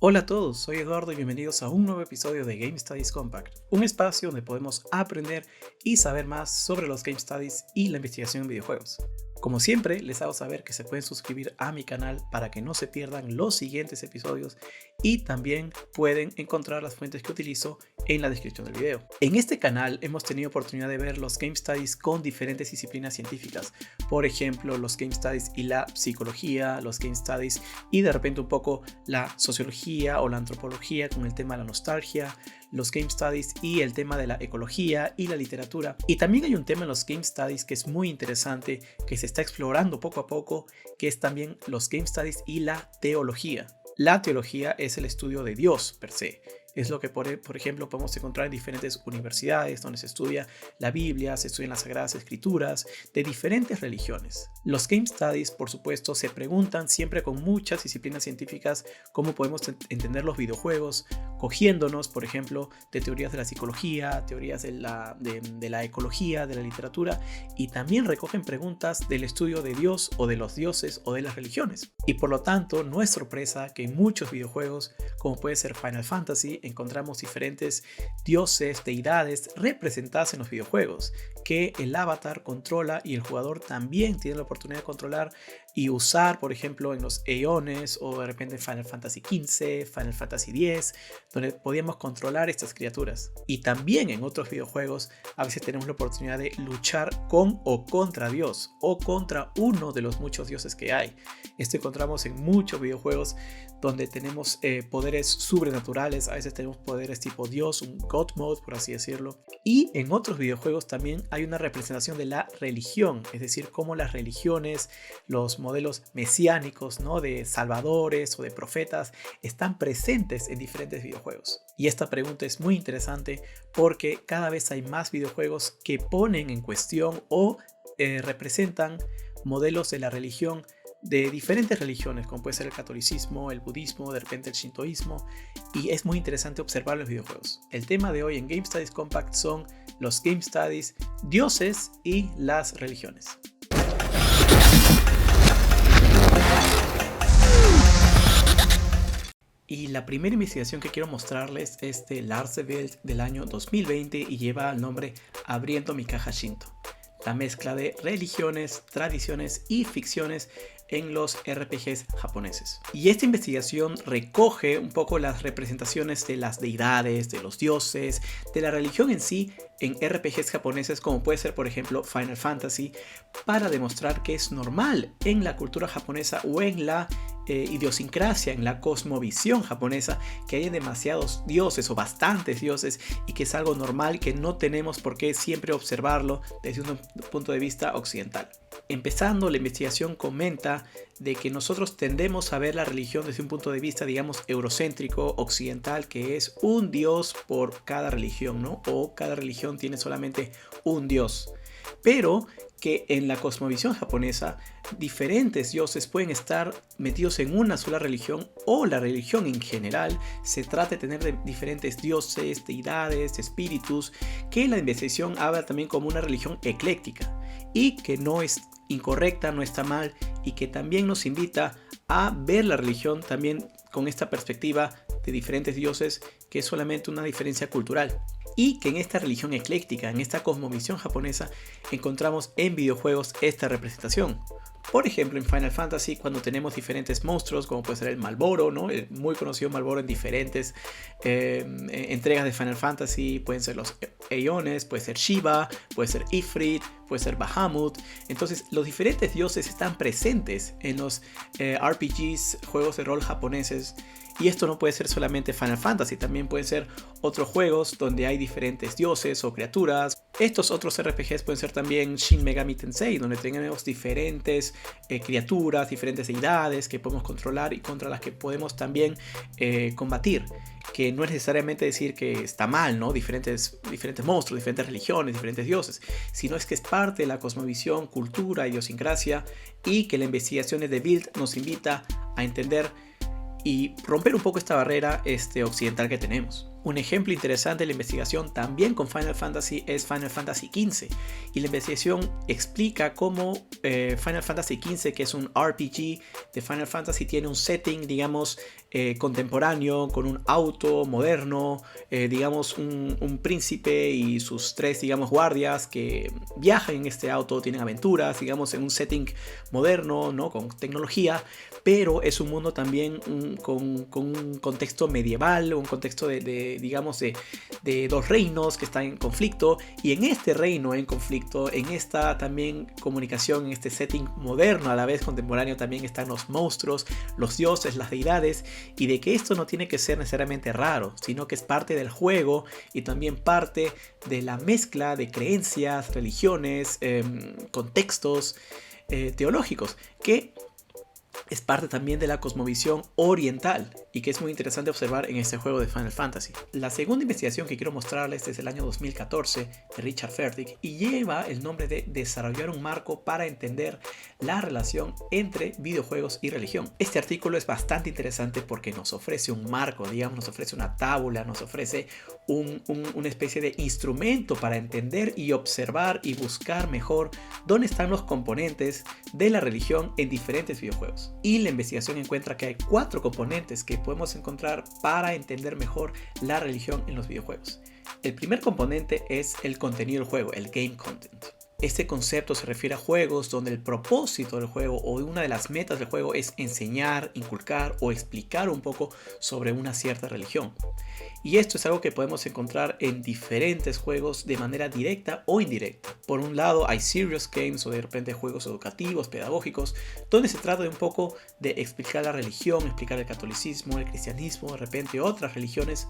Hola a todos, soy Eduardo y bienvenidos a un nuevo episodio de Game Studies Compact, un espacio donde podemos aprender y saber más sobre los Game Studies y la investigación en videojuegos. Como siempre, les hago saber que se pueden suscribir a mi canal para que no se pierdan los siguientes episodios y también pueden encontrar las fuentes que utilizo en la descripción del video. En este canal hemos tenido oportunidad de ver los Game Studies con diferentes disciplinas científicas, por ejemplo los Game Studies y la psicología, los Game Studies y de repente un poco la sociología o la antropología con el tema de la nostalgia, los Game Studies y el tema de la ecología y la literatura. Y también hay un tema en los Game Studies que es muy interesante, que se está explorando poco a poco, que es también los Game Studies y la teología. La teología es el estudio de Dios per se. Es lo que, por ejemplo, podemos encontrar en diferentes universidades donde se estudia la Biblia, se estudian las Sagradas Escrituras de diferentes religiones. Los Game Studies, por supuesto, se preguntan siempre con muchas disciplinas científicas cómo podemos entender los videojuegos, cogiéndonos, por ejemplo, de teorías de la psicología, teorías de la ecología, de la literatura, y también recogen preguntas del estudio de Dios o de los dioses o de las religiones. Y por lo tanto, no es sorpresa que en muchos videojuegos, como puede ser Final Fantasy, encontramos diferentes dioses, deidades representadas en los videojuegos que el avatar controla y el jugador también tiene la oportunidad de controlar y usar, por ejemplo, en los eones o de repente en Final Fantasy XV, Final Fantasy X, donde podíamos controlar estas criaturas. Y también en otros videojuegos a veces tenemos la oportunidad de luchar con o contra Dios o contra uno de los muchos dioses que hay. Esto encontramos en muchos videojuegos donde tenemos poderes sobrenaturales, a veces tenemos poderes tipo Dios, un God Mode por así decirlo. Y en otros videojuegos también hay una representación de la religión, es decir, cómo las religiones, los modelos mesiánicos, ¿no?, de salvadores o de profetas están presentes en diferentes videojuegos. Y esta pregunta es muy interesante porque cada vez hay más videojuegos que ponen en cuestión o representan modelos de la religión de diferentes religiones, como puede ser el catolicismo, el budismo, de repente el shintoísmo, y es muy interesante observar los videojuegos. El tema de hoy en Game Studies Compact son los Game Studies, dioses y las religiones. Y la primera investigación que quiero mostrarles es de Larseveld del año 2020 y lleva el nombre Abriendo mi caja Shinto. La mezcla de religiones, tradiciones y ficciones en los RPGs japoneses. Y esta investigación recoge un poco las representaciones de las deidades, de los dioses, de la religión en sí en RPGs japoneses, como puede ser por ejemplo Final Fantasy, para demostrar que es normal en la cultura japonesa o en la idiosincrasia, en la cosmovisión japonesa, que hay demasiados dioses o bastantes dioses y que es algo normal que no tenemos por qué siempre observarlo desde un punto de vista occidental. Empezando, la investigación comenta de que nosotros tendemos a ver la religión desde un punto de vista, digamos, eurocéntrico, occidental, que es un dios por cada religión, ¿no? O cada religión tiene solamente un dios. Pero que en la cosmovisión japonesa diferentes dioses pueden estar metidos en una sola religión, o la religión en general se trata de tener diferentes dioses, deidades, espíritus, que la investigación habla también como una religión ecléctica y que no es incorrecta, no está mal, y que también nos invita a ver la religión también con esta perspectiva de diferentes dioses, que es solamente una diferencia cultural. Y que en esta religión ecléctica, en esta cosmovisión japonesa, encontramos en videojuegos esta representación. Por ejemplo, en Final Fantasy, cuando tenemos diferentes monstruos, como puede ser el Malboro, ¿no?, el muy conocido Malboro en diferentes entregas de Final Fantasy, pueden ser los Eones, puede ser Shiva, puede ser Ifrit, puede ser Bahamut. Entonces, los diferentes dioses están presentes en los RPGs, juegos de rol japoneses. Y esto no puede ser solamente Final Fantasy, también pueden ser otros juegos donde hay diferentes dioses o criaturas. Estos otros RPGs pueden ser también Shin Megami Tensei, donde tenemos diferentes criaturas, diferentes deidades que podemos controlar y contra las que podemos también combatir. Que no es necesariamente decir que está mal, ¿no?, diferentes monstruos, diferentes religiones, diferentes dioses, sino es que es parte de la cosmovisión, cultura, idiosincrasia, y que la investigación de Build nos invita a entender y romper un poco esta barrera occidental que tenemos. Un ejemplo interesante de la investigación también con Final Fantasy es Final Fantasy XV, y la investigación explica cómo Final Fantasy XV, que es un RPG de Final Fantasy, tiene un setting, digamos, contemporáneo, con un auto moderno, digamos un príncipe y sus 3, digamos, guardias que viajan en este auto, tienen aventuras, digamos, en un setting moderno, ¿no? Con tecnología, pero es un mundo también con un contexto medieval, un contexto digamos, de 2 reinos que están en conflicto, y en este reino en conflicto, en esta también comunicación, en este setting moderno a la vez contemporáneo, también están los monstruos, los dioses, las deidades, y de que esto no tiene que ser necesariamente raro, sino que es parte del juego y también parte de la mezcla de creencias, religiones, contextos teológicos, que es parte también de la cosmovisión oriental y que es muy interesante observar en este juego de Final Fantasy. La segunda investigación que quiero mostrarles es del año 2014 de Richard Fertig y lleva el nombre de desarrollar un marco para entender la relación entre videojuegos y religión. Este artículo es bastante interesante porque nos ofrece un marco, digamos, nos ofrece una tabla, nos ofrece una especie de instrumento para entender y observar y buscar mejor dónde están los componentes de la religión en diferentes videojuegos. Y la investigación encuentra que hay 4 componentes que podemos encontrar para entender mejor la religión en los videojuegos. El primer componente es el contenido del juego, el game content. Este concepto se refiere a juegos donde el propósito del juego o una de las metas del juego es enseñar, inculcar o explicar un poco sobre una cierta religión. Y esto es algo que podemos encontrar en diferentes juegos de manera directa o indirecta. Por un lado hay serious games o de repente juegos educativos, pedagógicos, donde se trata de un poco de explicar la religión, explicar el catolicismo, el cristianismo, de repente otras religiones.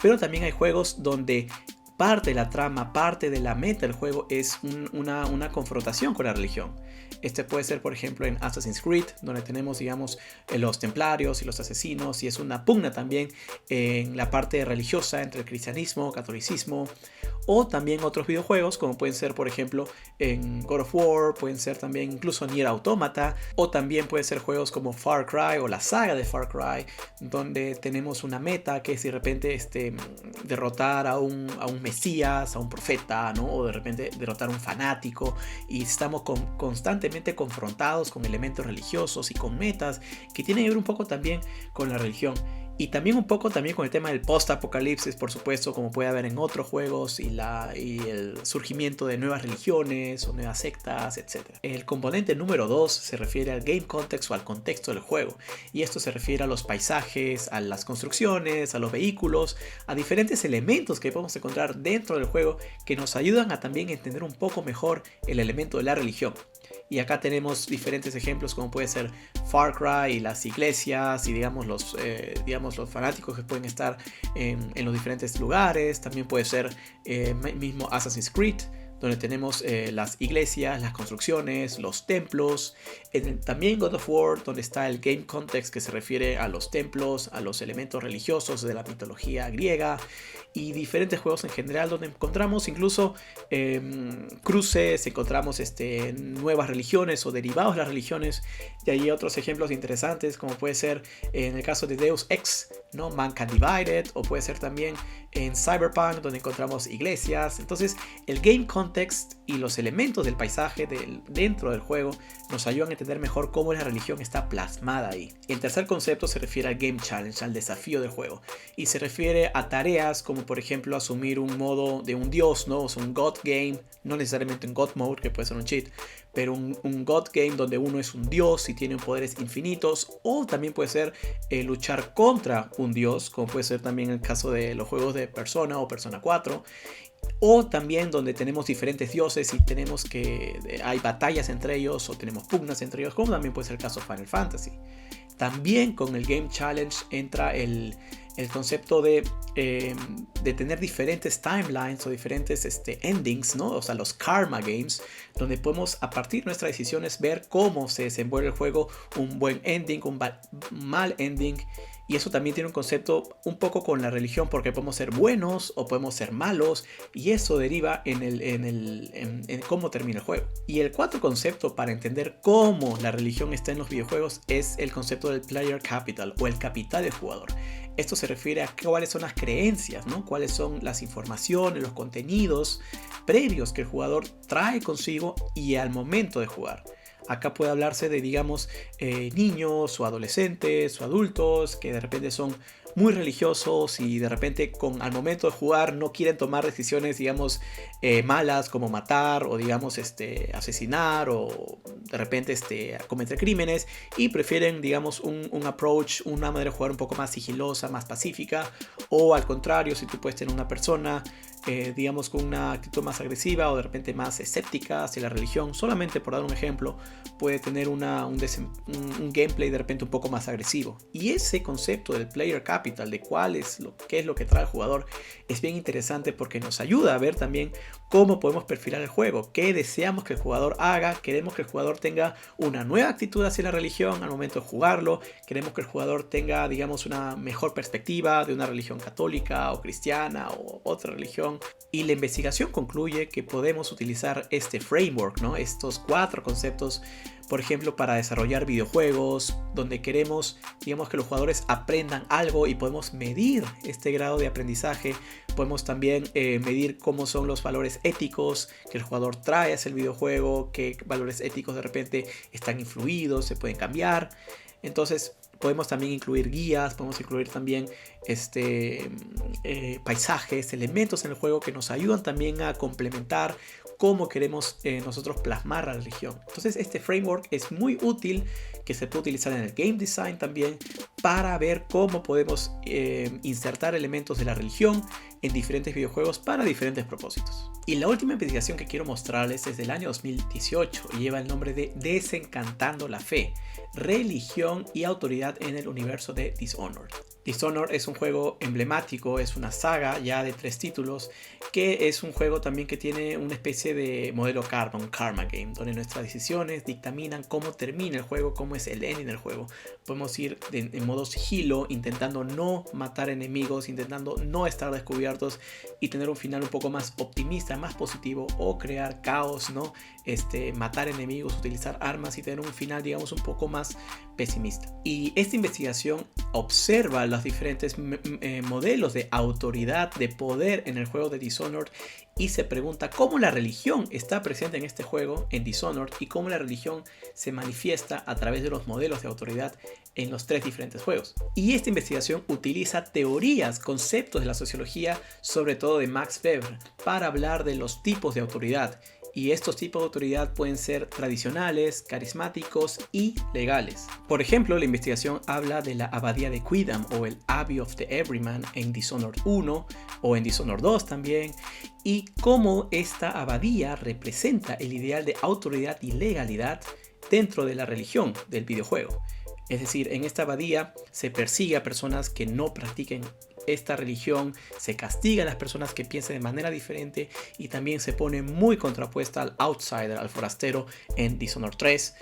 Pero también hay juegos donde parte de la trama, parte de la meta del juego es una confrontación con la religión. Este puede ser, por ejemplo, en Assassin's Creed, donde tenemos, digamos, los templarios y los asesinos, y es una pugna también en la parte religiosa entre el cristianismo, catolicismo, o también otros videojuegos, como pueden ser, por ejemplo, en God of War, pueden ser también incluso Nier Automata, o también pueden ser juegos como Far Cry o la saga de Far Cry, donde tenemos una meta que es de repente derrotar a un mesías, a un profeta, ¿no? O de repente derrotar a un fanático, y estamos constantemente confrontados con elementos religiosos y con metas que tienen que ver un poco también con la religión. Y también un poco también con el tema del post-apocalipsis, por supuesto, como puede haber en otros juegos, y el surgimiento de nuevas religiones o nuevas sectas, etc. El componente número 2 se refiere al game context o al contexto del juego. Y esto se refiere a los paisajes, a las construcciones, a los vehículos, a diferentes elementos que podemos encontrar dentro del juego que nos ayudan a también entender un poco mejor el elemento de la religión. Y acá tenemos diferentes ejemplos como puede ser Far Cry y las iglesias y digamos los fanáticos que pueden estar en los diferentes lugares. También puede ser mismo Assassin's Creed, donde tenemos las iglesias, las construcciones, los templos. También God of War, donde está el game context que se refiere a los templos, a los elementos religiosos de la mitología griega, y diferentes juegos en general donde encontramos incluso cruces, encontramos nuevas religiones o derivados de las religiones. Y hay otros ejemplos interesantes como puede ser en el caso de Deus Ex, ¿no? Mankind Divided, o puede ser también en Cyberpunk, donde encontramos iglesias. Entonces el game context y los elementos del paisaje dentro del juego nos ayudan a entender mejor cómo la religión está plasmada ahí. El tercer concepto se refiere al Game Challenge, al desafío del juego, y se refiere a tareas como por ejemplo asumir un modo de un dios, ¿no? O sea, un God Game, no necesariamente un God Mode, que puede ser un cheat, pero un God Game donde uno es un dios y tiene poderes infinitos, o también puede ser luchar contra un dios, como puede ser también el caso de los juegos de Persona o Persona 4, o también donde tenemos diferentes dioses y hay batallas entre ellos o tenemos pugnas entre ellos, como también puede ser el caso de Final Fantasy. También con el Game Challenge entra el concepto de tener diferentes timelines o diferentes endings, ¿no? O sea, los karma games, donde podemos a partir de nuestras decisiones ver cómo se desenvuelve el juego, un buen ending, un mal ending. Y eso también tiene un concepto un poco con la religión, porque podemos ser buenos o podemos ser malos, y eso deriva en cómo termina el juego. Y el cuarto concepto para entender cómo la religión está en los videojuegos es el concepto del player capital o el capital del jugador. Esto se refiere a cuáles son las creencias, ¿no? Cuáles son las informaciones, los contenidos previos que el jugador trae consigo y al momento de jugar. Acá puede hablarse de, digamos, niños o adolescentes o adultos que de repente son muy religiosos y de repente al momento de jugar no quieren tomar decisiones, digamos, malas como matar o, digamos, asesinar o de repente cometer crímenes, y prefieren, digamos, un approach, una manera de jugar un poco más sigilosa, más pacífica. O al contrario, si tú puedes tener una persona digamos, con una actitud más agresiva o de repente más escéptica hacia la religión, solamente por dar un ejemplo, puede tener un gameplay de repente un poco más agresivo. Y ese concepto del player capital, de qué es lo que trae el jugador, es bien interesante porque nos ayuda a ver también cómo podemos perfilar el juego, qué deseamos que el jugador haga. Queremos que el jugador tenga una nueva actitud hacia la religión al momento de jugarlo, queremos que el jugador tenga, digamos, una mejor perspectiva de una religión católica o cristiana o otra religión. Y la investigación concluye que podemos utilizar este framework, ¿no? Estos 4 conceptos, por ejemplo, para desarrollar videojuegos, donde queremos, digamos, que los jugadores aprendan algo y podemos medir este grado de aprendizaje. Podemos también medir cómo son los valores éticos que el jugador trae hacia el videojuego, qué valores éticos de repente están influidos, se pueden cambiar. Entonces, podemos también incluir guías, podemos incluir también paisajes, elementos en el juego que nos ayudan también a complementar cómo queremos nosotros plasmar la religión. Entonces este framework es muy útil, que se puede utilizar en el game design también para ver cómo podemos insertar elementos de la religión en diferentes videojuegos para diferentes propósitos. Y la última investigación que quiero mostrarles es del año 2018 y lleva el nombre de Desencantando la Fe, religión y autoridad en el universo de Dishonored. Dishonored es un juego emblemático, es una saga ya de 3 títulos, que es un juego también que tiene una especie de modelo karma, un karma game, donde nuestras decisiones dictaminan cómo termina el juego, cómo es el ending del juego. Podemos ir en modo sigilo, intentando no matar enemigos, intentando no estar descubiertos y tener un final un poco más optimista, más positivo, o crear caos, ¿no? Matar enemigos, utilizar armas y tener un final, digamos, un poco más pesimista. Y esta investigación observa los diferentes modelos de autoridad, de poder en el juego de Dishonored, y se pregunta cómo la religión está presente en este juego, en Dishonored, y cómo la religión se manifiesta a través de los modelos de autoridad en los 3 diferentes juegos. Y esta investigación utiliza teorías, conceptos de la sociología, sobre todo de Max Weber, para hablar de los tipos de autoridad. Y estos tipos de autoridad pueden ser tradicionales, carismáticos y legales. Por ejemplo, la investigación habla de la abadía de Quidam o el Abbey of the Everyman en Dishonored 1 o en Dishonored 2 también, y cómo esta abadía representa el ideal de autoridad y legalidad dentro de la religión del videojuego. Es decir, en esta abadía se persigue a personas que no practiquen esta religión, se castiga a las personas que piensen de manera diferente, y también se pone muy contrapuesta al outsider, al forastero en Dishonored 3.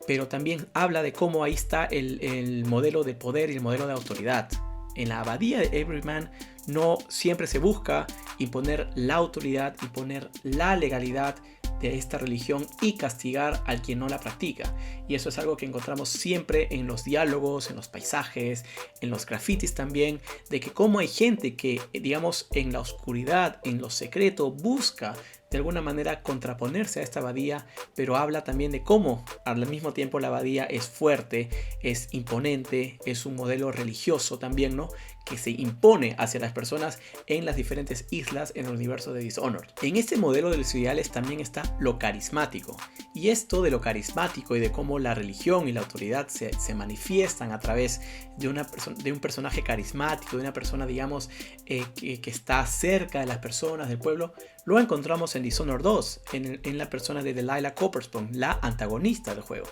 Pero también habla de cómo ahí está el modelo de poder y el modelo de autoridad. En la abadía de Everyman no siempre se busca imponer la autoridad, imponer la legalidad de esta religión y castigar al quien no la practica. Y eso es algo que encontramos siempre en los diálogos, en los paisajes, en los grafitis también, de que cómo hay gente que, digamos, en la oscuridad, en lo secreto, busca de alguna manera contraponerse a esta abadía, pero habla también de cómo al mismo tiempo la abadía es fuerte, es imponente, es un modelo religioso también, ¿no?, que se impone hacia las personas en las diferentes islas en el universo de Dishonored. En este modelo de los ideales también está lo carismático, y esto de lo carismático y de cómo la religión y la autoridad se manifiestan a través de un personaje carismático, de una persona, digamos, que está cerca de las personas, del pueblo, lo encontramos en Dishonored 2, en la persona de Delilah Copperspoon, la antagonista del juego.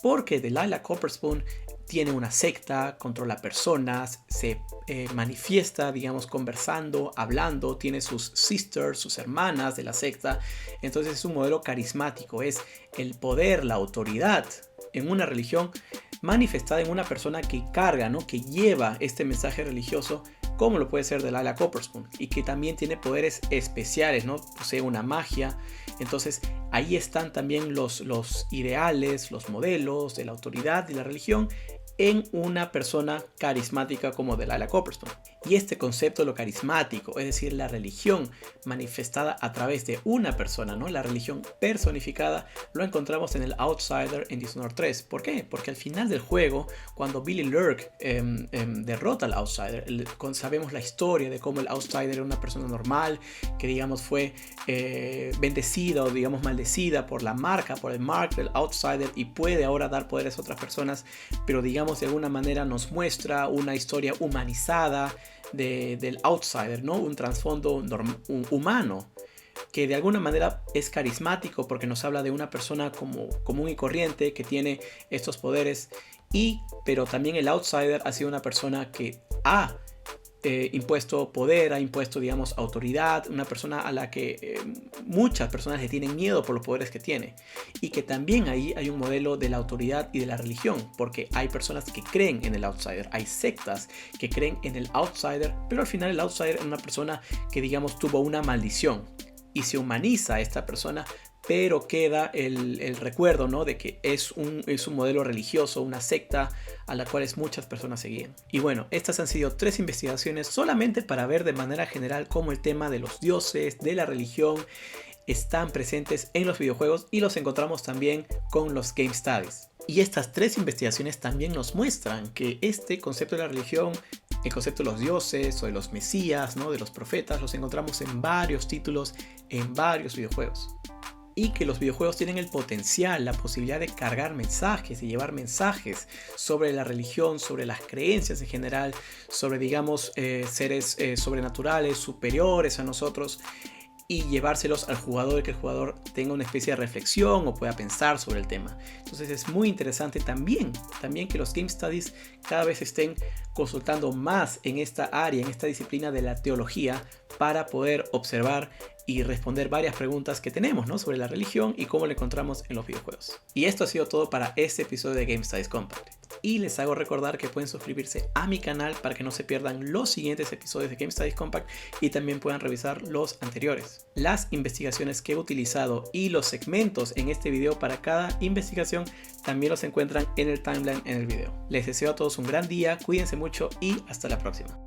Porque Delilah Copperspoon tiene una secta, controla personas, se manifiesta, digamos, conversando, hablando, tiene sus sisters, sus hermanas de la secta. Entonces es un modelo carismático, es el poder, la autoridad en una religión manifestada en una persona que carga, ¿no?, que lleva este mensaje religioso, como lo puede ser Delilah Copperspoon, y que también tiene poderes especiales, ¿no?, posee una magia. Entonces ahí están también los ideales, los modelos de la autoridad y la religión en una persona carismática como Delilah Copperstone. Y este concepto de lo carismático, es decir, la religión manifestada a través de una persona, ¿no? La religión personificada, lo encontramos en el Outsider en Dishonored 3. ¿Por qué? Porque al final del juego, cuando Billy Lurk derrota al Outsider, sabemos la historia de cómo el Outsider era una persona normal, que digamos fue bendecida o digamos maldecida por la marca, por el mark del Outsider, y puede ahora dar poderes a otras personas, pero digamos de alguna manera nos muestra una historia humanizada del Outsider, ¿no? Un trasfondo humano que de alguna manera es carismático porque nos habla de una persona común y corriente que tiene estos poderes, pero también el Outsider ha sido una persona que ha impuesto poder, ha impuesto, digamos, autoridad, una persona a la que muchas personas le tienen miedo por los poderes que tiene, y que también ahí hay un modelo de la autoridad y de la religión, porque hay personas que creen en el Outsider, hay sectas que creen en el Outsider, pero al final el Outsider es una persona que, digamos, tuvo una maldición y se humaniza a esta persona, pero queda el recuerdo, ¿no? De que es un modelo religioso, una secta a la cual muchas personas seguían. Y bueno, estas han sido 3 investigaciones solamente para ver de manera general cómo el tema de los dioses, de la religión, están presentes en los videojuegos, y los encontramos también con los Game Studies. Y estas 3 investigaciones también nos muestran que este concepto de la religión, el concepto de los dioses o de los mesías, ¿no? De los profetas, los encontramos en varios títulos, en varios videojuegos. Y que los videojuegos tienen el potencial, la posibilidad de cargar mensajes, de llevar mensajes sobre la religión, sobre las creencias en general, sobre, digamos, seres sobrenaturales, superiores a nosotros, y llevárselos al jugador, que el jugador tenga una especie de reflexión o pueda pensar sobre el tema. Entonces es muy interesante también que los Game Studies cada vez estén consultando más en esta área, en esta disciplina de la teología, para poder observar y responder varias preguntas que tenemos, ¿no? Sobre la religión y cómo la encontramos en los videojuegos. Y esto ha sido todo para este episodio de Game Studies Compact. Y les hago recordar que pueden suscribirse a mi canal para que no se pierdan los siguientes episodios de Game Studies Compact y también puedan revisar los anteriores. Las investigaciones que he utilizado y los segmentos en este video para cada investigación también los encuentran en el timeline en el video. Les deseo a todos un gran día, cuídense mucho y hasta la próxima.